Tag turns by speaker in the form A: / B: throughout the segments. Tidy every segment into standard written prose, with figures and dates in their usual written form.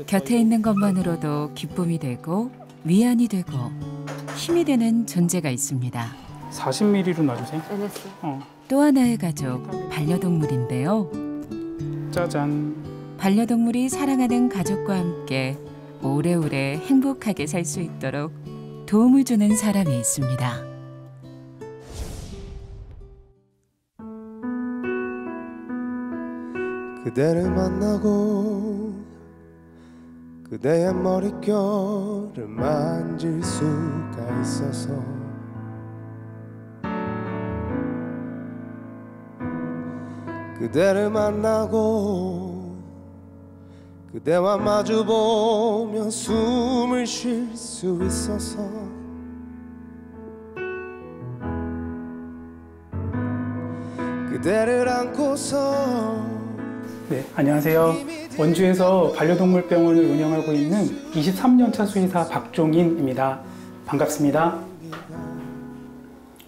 A: 곁에 있는 것만으로도 기쁨이 되고 위안이 되고 힘이 되는 존재가 있습니다.
B: 40ml로 놔주세요.
A: 또 하나의 가족, 반려동물인데요.
B: 짜잔.
A: 반려동물이 사랑하는 가족과 함께 오래오래 행복하게 살 수 있도록 도움을 주는 사람이 있습니다.
C: 그대를 만나고 그대의 머릿결을 만질 수가 있어서 그대를 만나고 그대와 마주보며 숨을 쉴 수 있어서 그대를 안고서.
B: 네, 안녕하세요. 원주에서 반려동물 병원을 운영하고 있는 23년차 수의사 박종인입니다. 반갑습니다.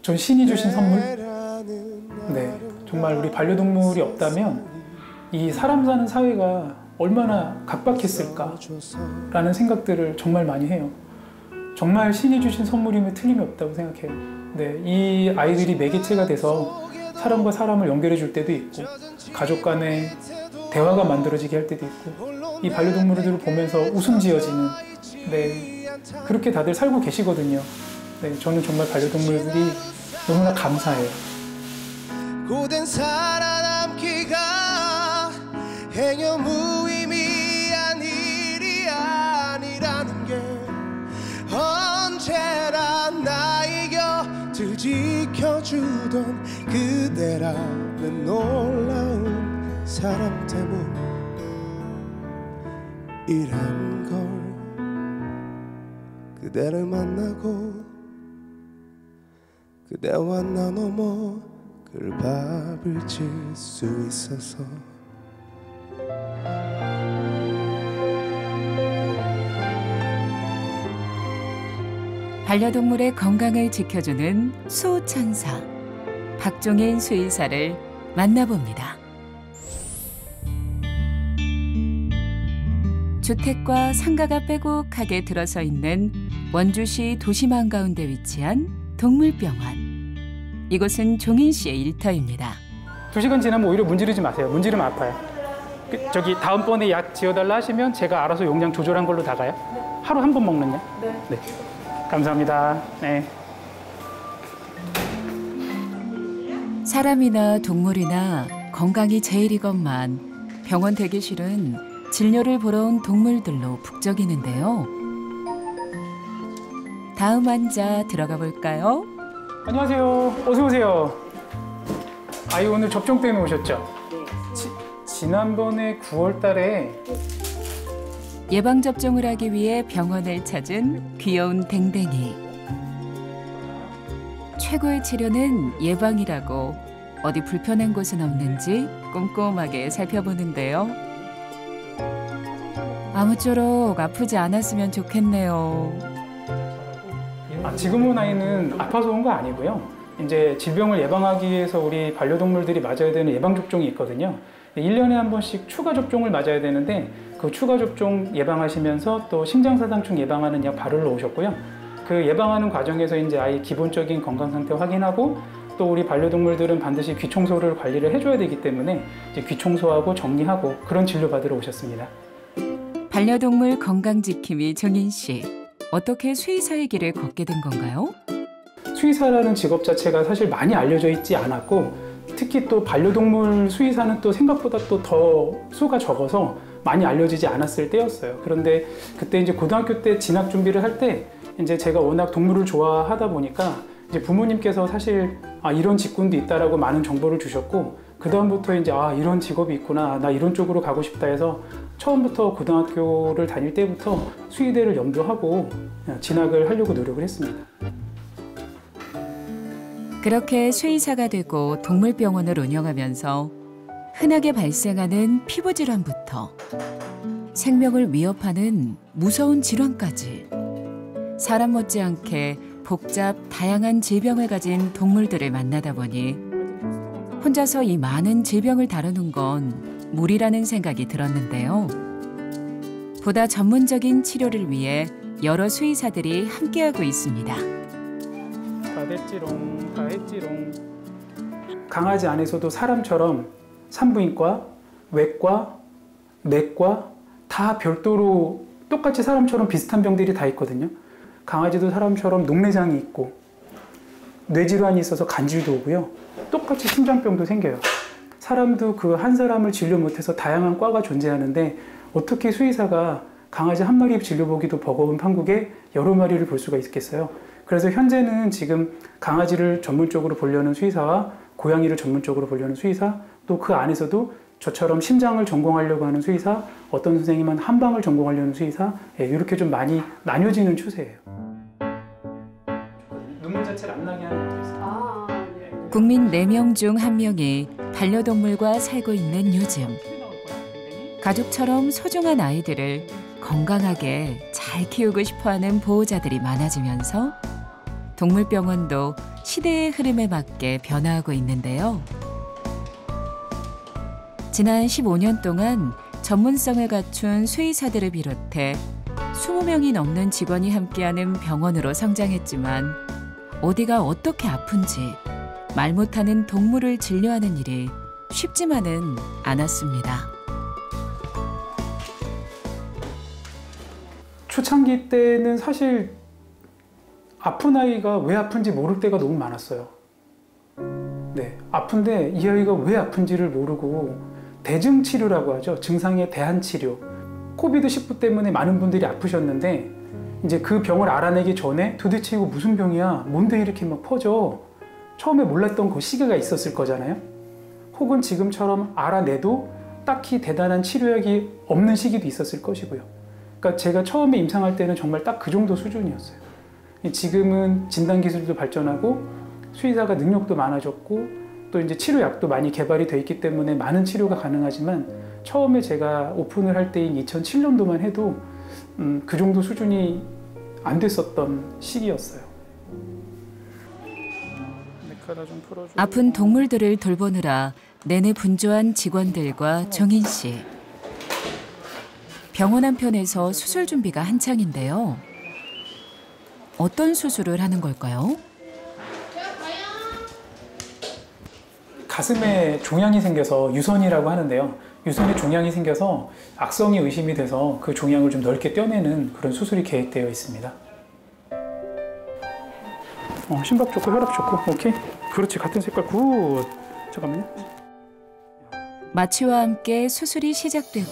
B: 전 신이 주신 선물? 네, 정말 우리 반려동물이 없다면 이 사람 사는 사회가 얼마나 각박했을까 라는 생각들을 정말 많이 해요. 정말 신이 주신 선물임에 틀림이 없다고 생각해요. 네, 이 아이들이 매개체가 돼서 사람과 사람을 연결해 줄 때도 있고 가족 간의 대화가 만들어지게 할 때도 있고 이 반려동물들을 보면서 웃음 지어지는, 네, 그렇게 다들 살고 계시거든요. 네, 저는 정말 반려동물들이 너무나 감사해요.
C: 고된 살아남기가 행여 무의미한 일이 아니라는 게 언제나 나의 곁을 지켜주던 그대라는 놀라운 사람 때문이란 걸. 그대를 만나고 그대와 나눠 먹을 밥을 질 수 있어서.
A: 반려동물의 건강을 지켜주는 수호천사 박종인 수의사를 만나봅니다. 주택과 상가가 빼곡하게 들어서 있는 원주시 도심 한가운데 위치한 동물병원. 이곳은 종인 씨의 일터입니다.
B: 2시간 지나면 오히려 문지르지 마세요. 문지르면 아파요. 저기 다음번에 약 지어달라 하시면 제가 알아서 용량 조절한 걸로 나가요. 네. 하루 한 번 먹는 약? 네. 네. 감사합니다. 네.
A: 사람이나 동물이나 건강이 제일이건만 병원 대기실은 진료를 보러 온 동물들로 북적이는데요. 다음 환자 들어가 볼까요?
B: 안녕하세요. 어서 오세요. 아이 오늘 접종 때문에 오셨죠? 네. 지난번에 9월 달에
A: 예방접종을 하기 위해 병원을 찾은 귀여운 댕댕이. 최고의 치료는 예방이라고 어디 불편한 곳은 없는지 꼼꼼하게 살펴보는데요. 아무쪼록 아프지 않았으면 좋겠네요.
B: 지금 온 아이는 아파서 온 거 아니고요. 이제 질병을 예방하기 위해서 우리 반려동물들이 맞아야 되는 예방접종이 있거든요. 1년에 한 번씩 추가 접종을 맞아야 되는데 그 추가 접종 예방하시면서 또 심장사상충 예방하는 약 바르러 오셨고요. 그 예방하는 과정에서 이제 아이 기본적인 건강 상태 확인하고 또 우리 반려동물들은 반드시 귀 청소를 관리를 해줘야 되기 때문에 이제 귀 청소하고 정리하고 그런 진료 받으러 오셨습니다.
A: 반려동물 건강 지킴이 종인 씨. 어떻게 수의사의 길을 걷게 된 건가요?
B: 수의사라는 직업 자체가 사실 많이 알려져 있지 않았고 특히 또 반려동물 수의사는 또 생각보다 또 더 수가 적어서 많이 알려지지 않았을 때였어요. 그런데 그때 이제 고등학교 때 진학 준비를 할 때 이제 제가 워낙 동물을 좋아하다 보니까 이제 부모님께서 사실 이런 직군도 있다라고 많은 정보를 주셨고 그 다음부터 이제 이런 직업이 있구나, 나 이런 쪽으로 가고 싶다 해서 처음부터 고등학교를 다닐 때부터 수의대를 염두하고 진학을 하려고 노력을 했습니다.
A: 그렇게 수의사가 되고 동물병원을 운영하면서 흔하게 발생하는 피부질환부터 생명을 위협하는 무서운 질환까지 사람 못지않게 복잡 다양한 질병을 가진 동물들을 만나다 보니 혼자서 이 많은 질병을 다루는 건 무리라는 생각이 들었는데요. 보다 전문적인 치료를 위해 여러 수의사들이 함께하고 있습니다.
B: 다 됐지롱, 다 했지롱. 강아지 안에서도 사람처럼 산부인과, 외과, 내과 다 별도로 똑같이 사람처럼 비슷한 병들이 다 있거든요. 강아지도 사람처럼 녹내장이 있고 뇌질환이 있어서 간질도 오고요. 똑같이 심장병도 생겨요. 사람도 그 한 사람을 진료 못해서 다양한 과가 존재하는데 어떻게 수의사가 강아지 한 마리 진료보기도 버거운 판국에 여러 마리를 볼 수가 있겠어요. 그래서 현재는 지금 강아지를 전문적으로 보려는 수의사와 고양이를 전문적으로 보려는 수의사, 또 그 안에서도 저처럼 심장을 전공하려고 하는 수의사, 어떤 선생님은 한방을 전공하려는 수의사, 이렇게 좀 많이 나뉘어지는 추세예요. 눈물 자체를 안 나게 하는 것도 있어요.
A: 국민 4명 중 1명이 반려동물과 살고 있는 요즘. 가족처럼 소중한 아이들을 건강하게 잘 키우고 싶어하는 보호자들이 많아지면서 동물병원도 시대의 흐름에 맞게 변화하고 있는데요. 지난 15년 동안 전문성을 갖춘 수의사들을 비롯해 20명이 넘는 직원이 함께하는 병원으로 성장했지만 어디가 어떻게 아픈지 말 못하는 동물을 진료하는 일이 쉽지만은 않았습니다.
B: 초창기 때는 사실 아픈 아이가 왜 아픈지 모를 때가 너무 많았어요. 네, 아픈데 이 아이가 왜 아픈지를 모르고 대증치료라고 하죠. 증상에 대한 치료. 코비드19 때문에 많은 분들이 아프셨는데 이제 그 병을 알아내기 전에 도대체 이거 무슨 병이야? 뭔데 이렇게 막 퍼져? 처음에 몰랐던 그 시기가 있었을 거잖아요. 혹은 지금처럼 알아내도 딱히 대단한 치료약이 없는 시기도 있었을 것이고요. 그러니까 제가 처음에 임상할 때는 정말 딱 그 정도 수준이었어요. 지금은 진단기술도 발전하고 수의사가 능력도 많아졌고 또 이제 치료약도 많이 개발이 돼 있기 때문에 많은 치료가 가능하지만 처음에 제가 오픈을 할 때인 2007년도만 해도 그 정도 수준이 안 됐었던 시기였어요.
A: 아픈 동물들을 돌보느라 내내 분주한 직원들과 정인 씨. 병원 한편에서 수술 준비가 한창인데요. 어떤 수술을 하는 걸까요?
B: 가슴에 종양이 생겨서 유선이라고 하는데요. 유선에 종양이 생겨서 악성이 의심이 돼서 그 종양을 좀 넓게 떼어내는 그런 수술이 계획되어 있습니다. 심박 좋고 혈압 좋고 오케이. 그렇지, 같은 색깔 굿. 잠깐만요.
A: 마취와 함께 수술이 시작되고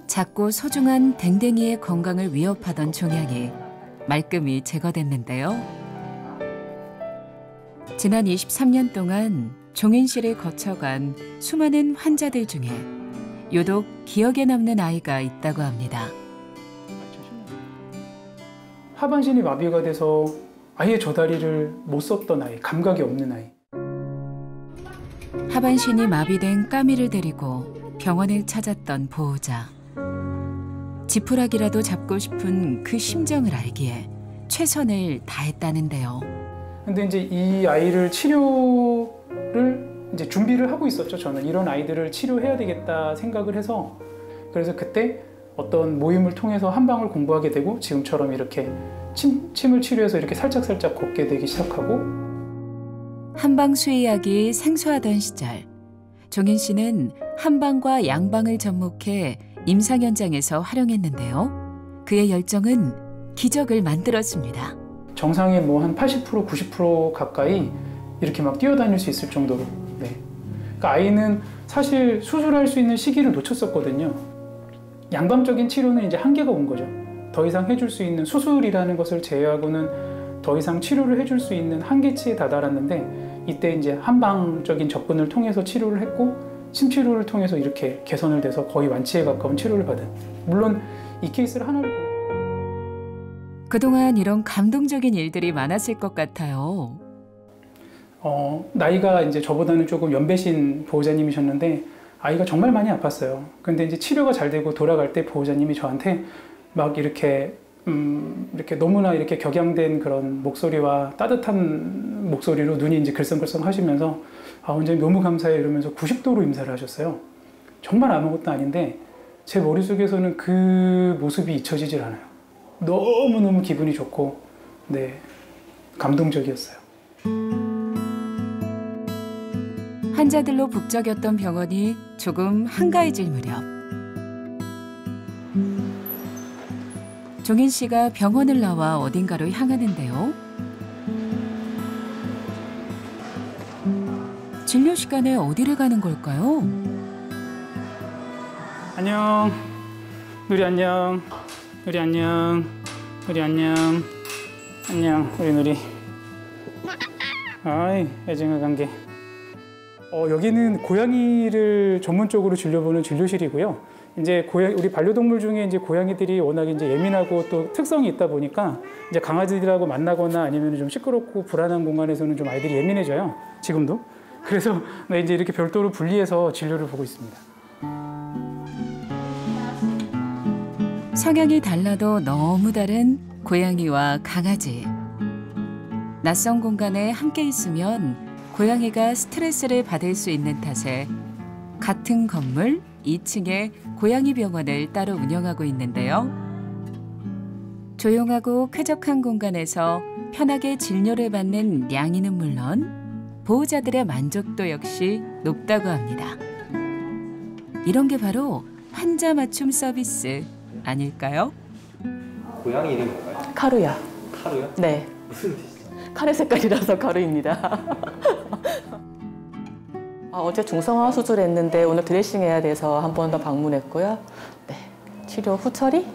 A: 작고 소중한 댕댕이의 건강을 위협하던 종양이 말끔히 제거됐는데요. 지난 23년 동안 종인 씨를 거쳐간 수많은 환자들 중에 유독 기억에 남는 아이가 있다고 합니다.
B: 하반신이 마비가 돼서 아예 저 다리를 못 썼던 아이, 감각이 없는 아이.
A: 하반신이 마비된 까미를 데리고 병원을 찾았던 보호자. 지푸라기라도 잡고 싶은 그 심정을 알기에 최선을 다했다는데요.
B: 근데 이제 이 아이를 치료를 이제 준비를 하고 있었죠. 저는 이런 아이들을 치료해야 되겠다 생각을 해서 그래서 그때 어떤 모임을 통해서 한방을 공부하게 되고 지금처럼 이렇게 침을 치료해서 이렇게 살짝살짝 걷게 되기 시작하고
A: 한방 수의학이 생소하던 시절 종인 씨는 한방과 양방을 접목해 임상 현장에서 활용했는데요. 그의 열정은 기적을 만들었습니다.
B: 정상의 뭐 한 80%, 90% 가까이 이렇게 막 뛰어다닐 수 있을 정도로. 네. 그러니까 아이는 사실 수술할 수 있는 시기를 놓쳤었거든요. 양방적인 치료는 이제 한계가 온 거죠. 더 이상 해줄 수 있는 수술이라는 것을 제외하고는 더 이상 치료를 해줄 수 있는 한계치에 다다랐는데 이때 이제 한방적인 접근을 통해서 치료를 했고 침치료를 통해서 이렇게 개선을 돼서 거의 완치에 가까운 치료를 받은. 물론 이 케이스를 하나를
A: 그동안 이런 감동적인 일들이 많았을 것 같아요.
B: 나이가 이제 저보다는 조금 연배신 보호자님이셨는데 아이가 정말 많이 아팠어요. 근데 이제 치료가 잘 되고 돌아갈 때 보호자님이 저한테 막 이렇게 너무나 이렇게 격양된 그런 목소리와 따뜻한 목소리로 눈이 이제 글썽글썽 하시면서 원장님 너무 감사해요 이러면서 90도로 임사를 하셨어요. 정말 아무것도 아닌데 제 머릿속에서는 그 모습이 잊혀지질 않아요. 너무너무 기분이 좋고, 네, 감동적이었어요.
A: 환자들로 북적였던 병원이 조금 한가해질 무렵 종인 씨가 병원을 나와 어딘가로 향하는데요. 진료 시간에 어디를 가는 걸까요?
B: 안녕. 누리 안녕. 누리 안녕. 누리 안녕. 안녕. 우리 누리. 아이, 애증의 관계. 여기는 고양이를 전문적으로 진료보는 진료실이고요. 이제 우리 반려동물 중에 이제 고양이들이 워낙 이제 예민하고 또 특성이 있다 보니까 이제 강아지들하고 만나거나 아니면 좀 시끄럽고 불안한 공간에서는 좀 아이들이 예민해져요. 지금도. 그래서 이제 이렇게 별도로 분리해서 진료를 보고 있습니다.
A: 성향이 달라도 너무 다른 고양이와 강아지. 낯선 공간에 함께 있으면 고양이가 스트레스를 받을 수 있는 탓에 같은 건물 2층에 고양이 병원을 따로 운영하고 있는데요. 조용하고 쾌적한 공간에서 편하게 진료를 받는 양이는 물론 보호자들의 만족도 역시 높다고 합니다. 이런 게 바로 환자 맞춤 서비스 아닐까요?
D: 고양이 이름이 뭔가요?
E: 카루야.
D: 카루요?
E: 네.
D: 무슨 뜻이죠?
E: 카레 색깔이라서 카루입니다. 어제 중성화 수술했는데 오늘 드레싱 해야 돼서 한 번 더 방문했고요. 네. 치료 후 처리?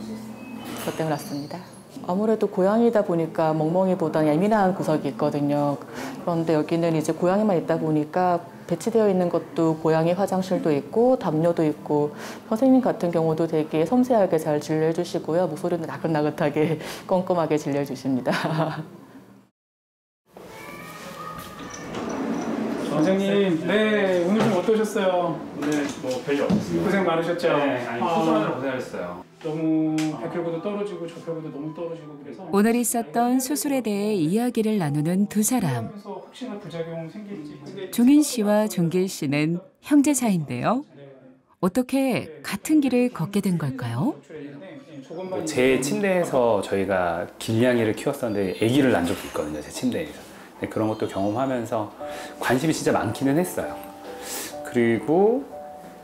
E: 그것 때문에 왔습니다. 아무래도 고양이다 보니까 멍멍이보다 예민한 구석이 있거든요. 그런데 여기는 이제 고양이만 있다 보니까 배치되어 있는 것도 고양이 화장실도 있고 담요도 있고 선생님 같은 경우도 되게 섬세하게 잘 진료해 주시고요. 목소리도 나긋나긋하게 꼼꼼하게 진료해 주십니다.
B: 원장님, 네, 오늘 좀 어떠셨어요?
D: 오늘 뭐 별일 없었어요.
B: 고생 많으셨죠?
D: 네, 아니 수술하느라 고생하셨어요.
B: 너무 백혈구도 떨어지고 저혈구도 너무 떨어지고 그래서
A: 오늘 있었던 수술에 대해 이야기를 나누는 두 사람.
B: 혹시나 부작용 생길지.
A: 종인 씨와 종길 씨는 형제 사이인데요. 어떻게 같은 길을 걷게 된 걸까요?
F: 제 침대에서 저희가 길냥이를 키웠었는데 아기를 낳은 적도 있거든요, 제 침대에서. 그런 것도 경험하면서 관심이 진짜 많기는 했어요. 그리고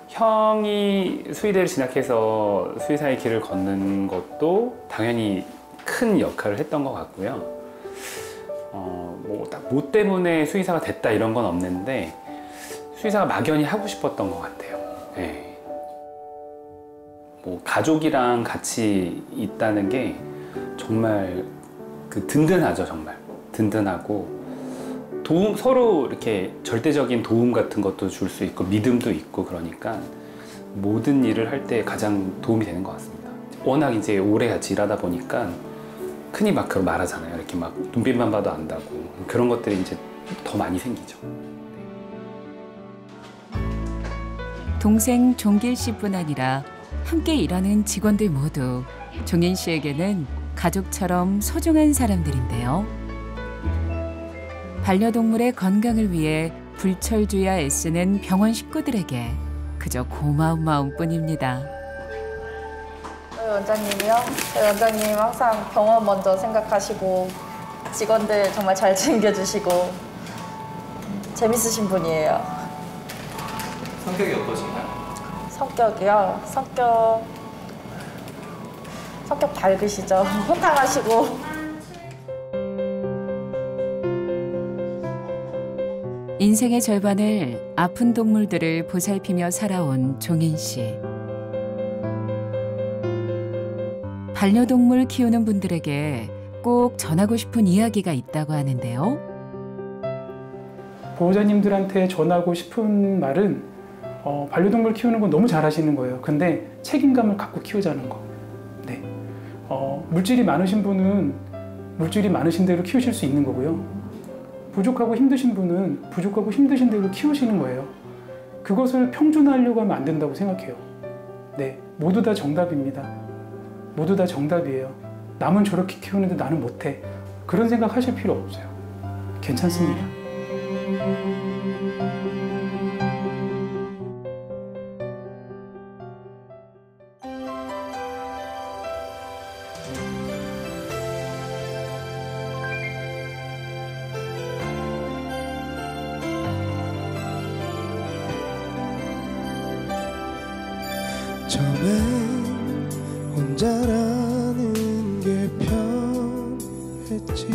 F: 형이 수의대를 진학해서 수의사의 길을 걷는 것도 당연히 큰 역할을 했던 것 같고요. 뭐 때문에 수의사가 됐다 이런 건 없는데 수의사가 막연히 하고 싶었던 것 같아요. 네. 뭐 가족이랑 같이 있다는 게 정말 든든하죠, 정말 든든하고. 서로 이렇게 절대적인 도움 같은 것도 줄 수 있고 믿음도 있고 그러니까 모든 일을 할 때 가장 도움이 되는 것 같습니다. 워낙 이제 오래 같이 일하다 보니까 흔히 막 그런 말하잖아요. 이렇게 막 눈빛만 봐도 안다고. 그런 것들이 이제 더 많이 생기죠.
A: 동생 종길 씨뿐 아니라 함께 일하는 직원들 모두 종인 씨에게는 가족처럼 소중한 사람들인데요. 반려동물의 건강을 위해 불철주야 애쓰는 병원 식구들에게 그저 고마운 마음뿐입니다.
G: 저희 원장님이요? 저희 원장님 항상 병원 먼저 생각하시고 직원들 정말 잘 챙겨주시고 재밌으신 분이에요.
D: 성격이 어떠신가요?
G: 성격이요? 성격 밝으시죠? 호탕하시고.
A: 인생의 절반을 아픈 동물들을 보살피며 살아온 종인 씨. 반려동물 키우는 분들에게 꼭 전하고 싶은 이야기가 있다고 하는데요.
B: 보호자님들한테 전하고 싶은 말은 반려동물 키우는 건 너무 잘하시는 거예요. 근데 책임감을 갖고 키우자는 거. 네. 물질이 많으신 분은 물질이 많으신 대로 키우실 수 있는 거고요. 부족하고 힘드신 분은 부족하고 힘드신 대로 키우시는 거예요. 그것을 평준화하려고 하면 안 된다고 생각해요. 네, 모두 다 정답입니다. 모두 다 정답이에요. 남은 저렇게 키우는데 나는 못해. 그런 생각 하실 필요 없어요. 괜찮습니다.
C: 처음엔 혼자라는 게 편했지.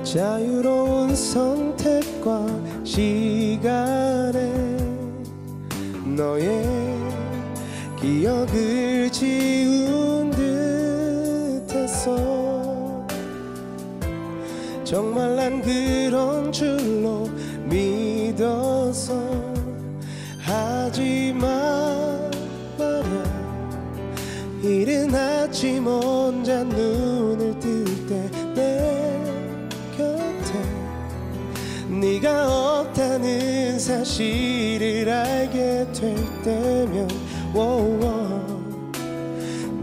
C: 자유로운 선택과 시간에 너의 기억을 지운 듯했어. 정말 난 그런 줄로 믿어서. 하지만 말야, 이른 아침 혼자 눈을 뜰 때 내 곁에 네가 없다는 사실을 알게 될 때면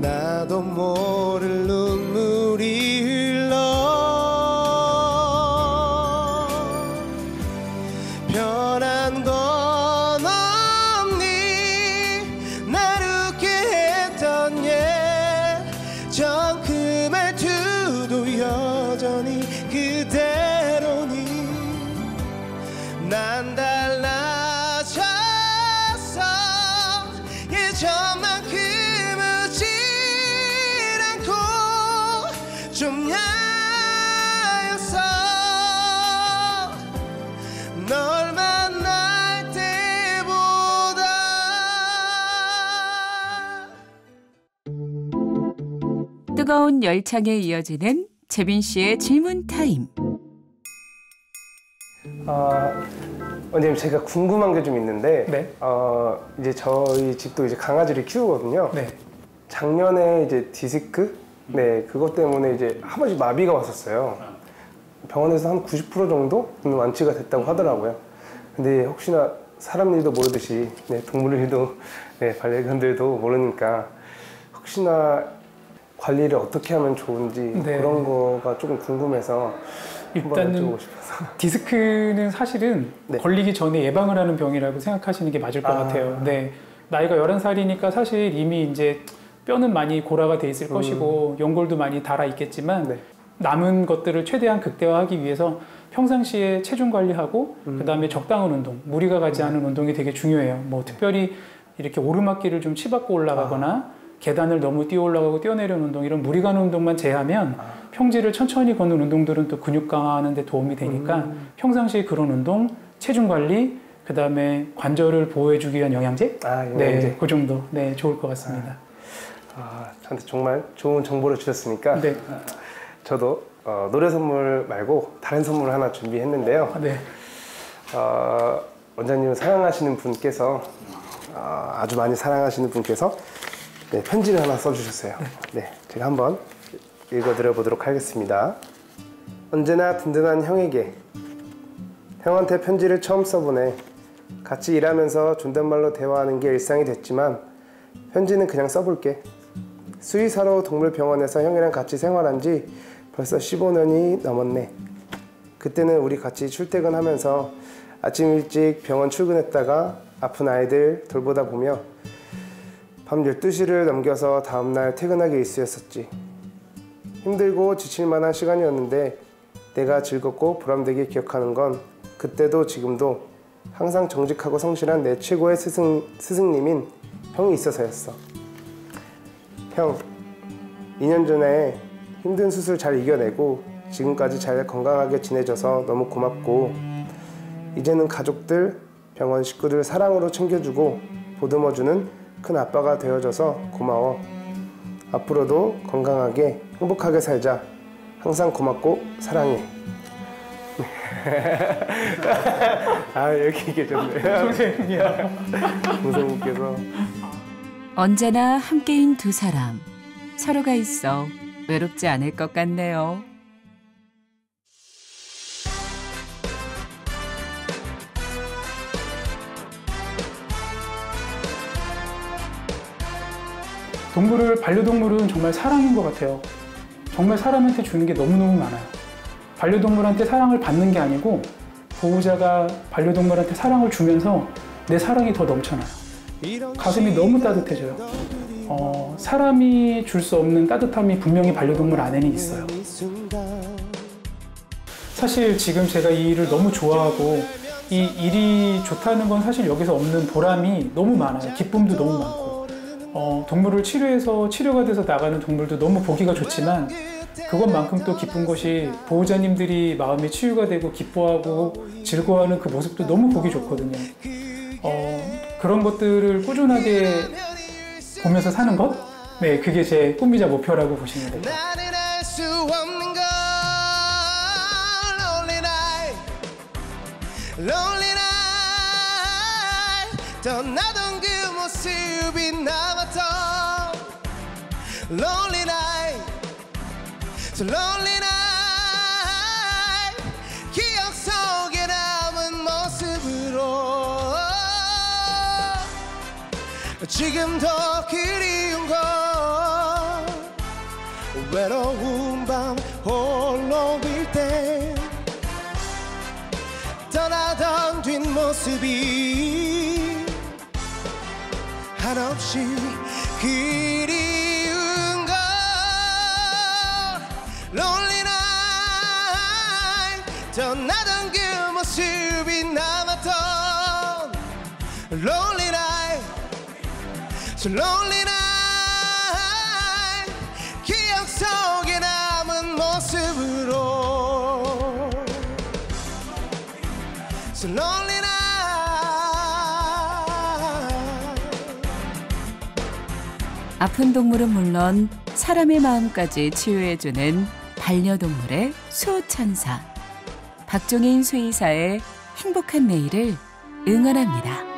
C: 나도 모를 눈물이 흘러. 변한 건 없니? 날 웃게 했던 예전 그 말투도 여전히 그대로니. 난 달라졌어. 예전만큼 웃지 않고 좀 야였어. 널 만날 때보다.
A: 뜨거운 열창에 이어지는 재빈 씨의 질문 타임.
C: 원장님, 제가 궁금한 게 좀 있는데,
B: 네.
C: 이제 저희 집도 이제 강아지를 키우거든요.
B: 네.
C: 작년에 이제 디스크, 네, 그것 때문에 이제 한 번씩 마비가 왔었어요. 병원에서 한 90% 정도는 완치가 됐다고 하더라고요. 근데 혹시나 사람 일도 모르듯이, 네, 동물 일도, 네, 반려견들도 모르니까 혹시나 관리를 어떻게 하면 좋은지,
B: 네.
C: 그런 거가 조금 궁금해서 한번
B: 일단은
C: 여쭤보고 싶어서.
B: 디스크는 사실은
C: 네.
B: 걸리기 전에 예방을 하는 병이라고 생각하시는 게 맞을 것 같아요. 네. 나이가 11살이니까 사실 이미 이제 뼈는 많이 고라가 돼 있을 것이고 연골도 많이 닳아 있겠지만
C: 네.
B: 남은 것들을 최대한 극대화하기 위해서 평상시에 체중 관리하고 그다음에 적당한 운동, 무리가 가지 않은 운동이 되게 중요해요. 뭐 특별히 이렇게 오르막길을 좀 치받고 올라가거나 계단을 너무 뛰어 올라가고 뛰어내리는 운동, 이런 무리 가는 운동만 제하면 평지를 천천히 걷는 운동들은 또 근육 강화하는 데 도움이 되니까 평상시에 그런 운동, 체중 관리, 그다음에 관절을 보호해주기 위한 영양제?
C: 영양제.
B: 네, 그 정도. 네, 좋을 것 같습니다.
C: 저한테 정말 좋은 정보를 주셨으니까
B: 네.
C: 저도 노래 선물 말고 다른 선물 하나 준비했는데요.
B: 네.
C: 원장님을 사랑하시는 분께서 아주 많이 사랑하시는 분께서 네, 편지를 하나 써주셨어요. 네, 제가 한번 읽어드려 보도록 하겠습니다. 언제나 든든한 형에게. 형한테 편지를 처음 써보네. 같이 일하면서 존댓말로 대화하는 게 일상이 됐지만 편지는 그냥 써볼게. 수의사로 동물병원에서 형이랑 같이 생활한 지 벌써 15년이 넘었네. 그때는 우리 같이 출퇴근하면서 아침 일찍 병원 출근했다가 아픈 아이들 돌보다 보며 밤 12시를 넘겨서 다음날 퇴근하기 일쑤였었지. 힘들고 지칠 만한 시간이었는데 내가 즐겁고 보람되게 기억하는 건 그때도 지금도 항상 정직하고 성실한 내 최고의 스승님인 형이 있어서였어. 형, 2년 전에 힘든 수술 잘 이겨내고 지금까지 잘 건강하게 지내줘서 너무 고맙고, 이제는 가족들, 병원 식구들 사랑으로 챙겨주고 보듬어주는 큰 아빠가 되어줘서 고마워. 앞으로도 건강하게 행복하게 살자. 항상 고맙고 사랑해. 여기 계셨네요.
B: 선생님이야.
C: 선생님께서.
A: 언제나 함께인 두 사람. 서로가 있어 외롭지 않을 것 같네요.
B: 반려동물은 정말 사랑인 것 같아요. 정말 사람한테 주는 게 너무너무 많아요. 반려동물한테 사랑을 받는 게 아니고 보호자가 반려동물한테 사랑을 주면서 내 사랑이 더 넘쳐나요. 가슴이 너무 따뜻해져요. 사람이 줄 수 없는 따뜻함이 분명히 반려동물 안에는 있어요. 사실 지금 제가 이 일을 너무 좋아하고 이 일이 좋다는 건 사실 여기서 얻는 보람이 너무 많아요. 기쁨도 너무 많고 동물을 치료해서 치료가 돼서 나가는 동물도 너무 보기가 좋지만 그것만큼 또 기쁜 것이 보호자님들이 마음이 치유가 되고 기뻐하고 즐거워하는 그 모습도 너무 보기 좋거든요. 그런 것들을 꾸준하게 보면서 사는 것? 네, 그게 제 꿈이자 목표라고 보시면 돼요.
H: 나는 알 수 없는 걸 Lonely night 떠나던 그 모습이 남았던 Lonely night So lonely night 기억 속에 남은 모습으로 지금도 그리운 걸 외로운 밤 홀로 빌 때 떠나던 뒷모습이 한없이 그리운 걸 Lonely night 떠나던 그 모습이 남았던 Lonely night So lonely night 기억 속에 남은 모습으로 So lonely night
A: 아픈 동물은 물론 사람의 마음까지 치유해주는 반려동물의 수호천사 박종인 수의사의 행복한 내일을 응원합니다.